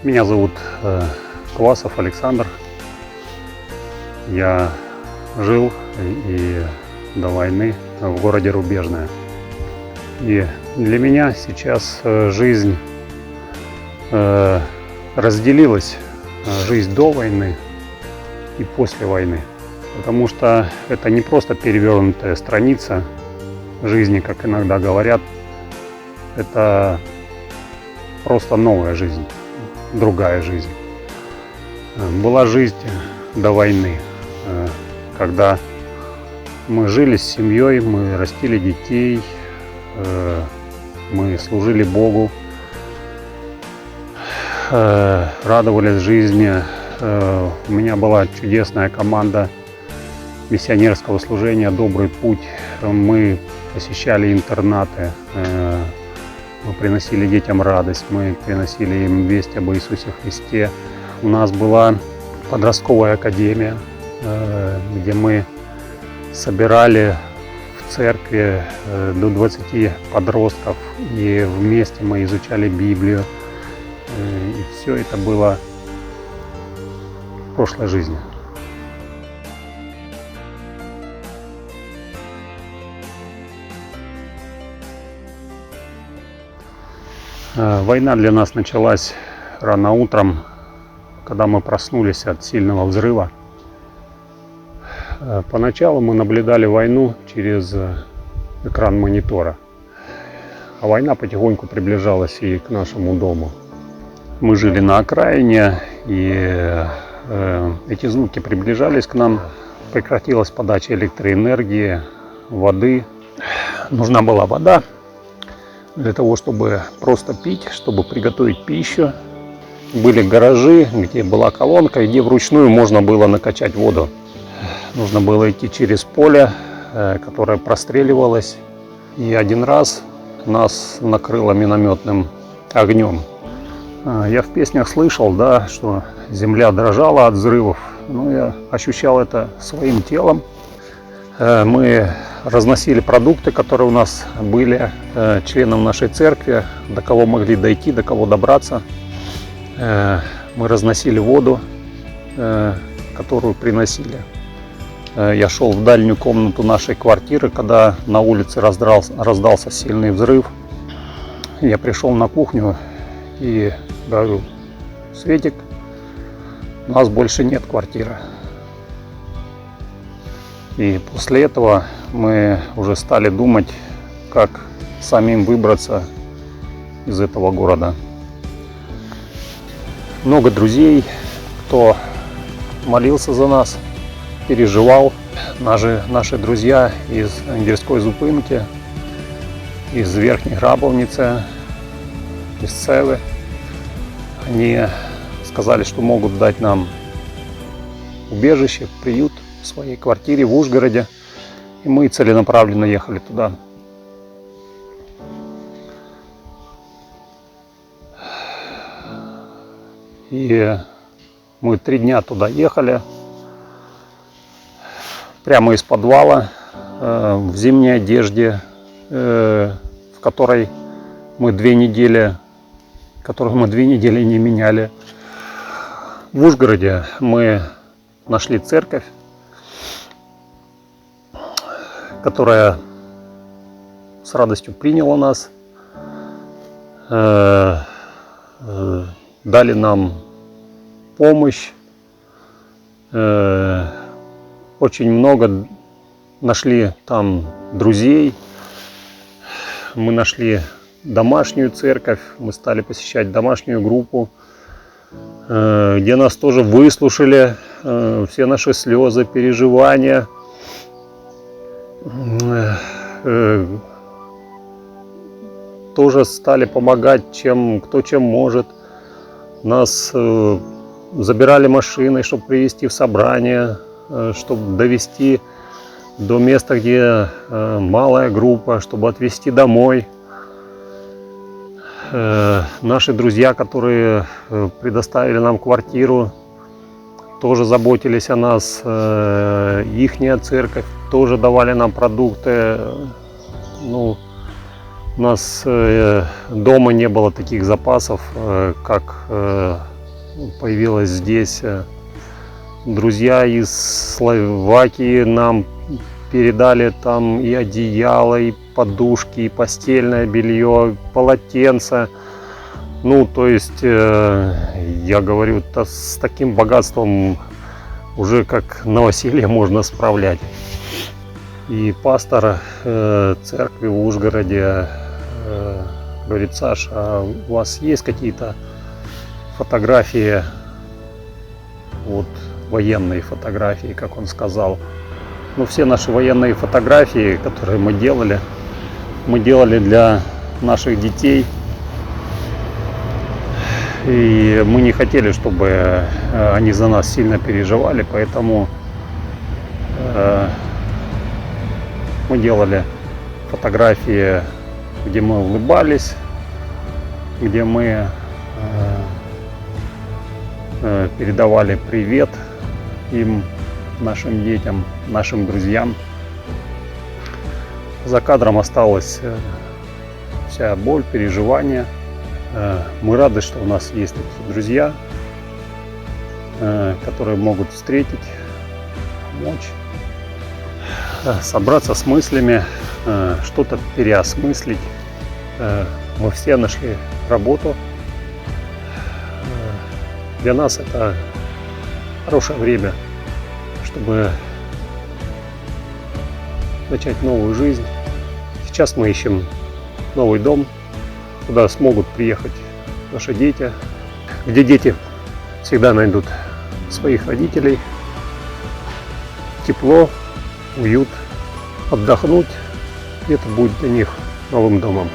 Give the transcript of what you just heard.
Меня зовут Квасов Александр. Я жил и до войны в городе Рубежное. И для меня сейчас жизнь разделилась, жизнь до войны и после войны. Потому что это не просто перевернутая страница жизни, как иногда говорят. Это просто новая жизнь, другая жизнь. Была жизнь до войны, когда мы жили с семьей, мы растили детей, мы служили Богу, радовались жизни. У меня была чудесная команда миссионерского служения «Добрый путь». Мы посещали интернаты, мы приносили детям радость, мы приносили им весть об Иисусе Христе. У нас была подростковая академия, где мы собирали в церкви до 20 подростков, и вместе мы изучали Библию. И все это было в прошлой жизни. Война для нас началась рано утром, когда мы проснулись от сильного взрыва. Поначалу мы наблюдали войну через экран монитора, а война потихоньку приближалась и к нашему дому. Мы жили на окраине, и эти звуки приближались к нам. Прекратилась подача электроэнергии, воды. Нужна была вода для того, чтобы просто пить, чтобы приготовить пищу. Были гаражи, где была колонка, где вручную можно было накачать воду. Нужно было идти через поле, которое простреливалось. И один раз нас накрыло минометным огнем. Я в песнях слышал, да, что земля дрожала от взрывов. Но я ощущал это своим телом. Мы разносили продукты, которые у нас были, членам нашей церкви, до кого могли дойти, до кого добраться. Мы разносили воду, которую приносили. Я шел в дальнюю комнату нашей квартиры, когда на улице раздался сильный взрыв. Я пришел на кухню и говорю: Светик, у нас больше нет квартиры. И после этого мы уже стали думать, как самим выбраться из этого города. Много друзей, кто молился за нас, переживал. Наши друзья из Гірської Зупинки, из Верхней Грабовницы, из Цевы, они сказали, что могут дать нам убежище, приют в своей квартире в Ужгороде. И мы целенаправленно ехали туда. И мы 3 дня туда ехали, прямо из подвала, в зимней одежде, в которой мы 2 недели, которую мы 2 недели не меняли. В Ужгороде мы нашли церковь, которая с радостью приняла нас, дали нам помощь, очень много нашли там друзей. Мы нашли домашнюю церковь, мы стали посещать домашнюю группу, где нас тоже выслушали, все наши слезы, переживания. Тоже стали помогать, кто чем может. Нас забирали машиной, чтобы привезти в собрание, чтобы довести до места, где малая группа, чтобы отвезти домой. Наши друзья, которые предоставили нам квартиру, тоже заботились о нас. Ихняя церковь тоже давали нам продукты. Ну, У нас дома не было таких запасов, как появилось здесь. Друзья из Словакии нам передали там и одеяло, и подушки, и постельное белье, полотенца. Ну, то есть, я говорю, с таким богатством уже как новоселье можно справлять. И пастор церкви в Ужгороде говорит: Саша, а у вас есть какие-то фотографии, вот военные фотографии, как он сказал? Ну, все наши военные фотографии, которые мы делали для наших детей. И мы не хотели, чтобы они за нас сильно переживали, поэтому мы делали фотографии, где мы улыбались, где мы передавали привет им, нашим детям, нашим друзьям. За кадром осталась вся боль, переживания. Мы рады, что у нас есть такие друзья, которые могут встретить, помочь, собраться с мыслями, что-то переосмыслить. Мы все нашли работу. Для нас это хорошее время, чтобы начать новую жизнь. Сейчас мы ищем новый дом, куда смогут приехать наши дети, где дети всегда найдут своих родителей, тепло, уют, отдохнуть. И это будет для них новым домом.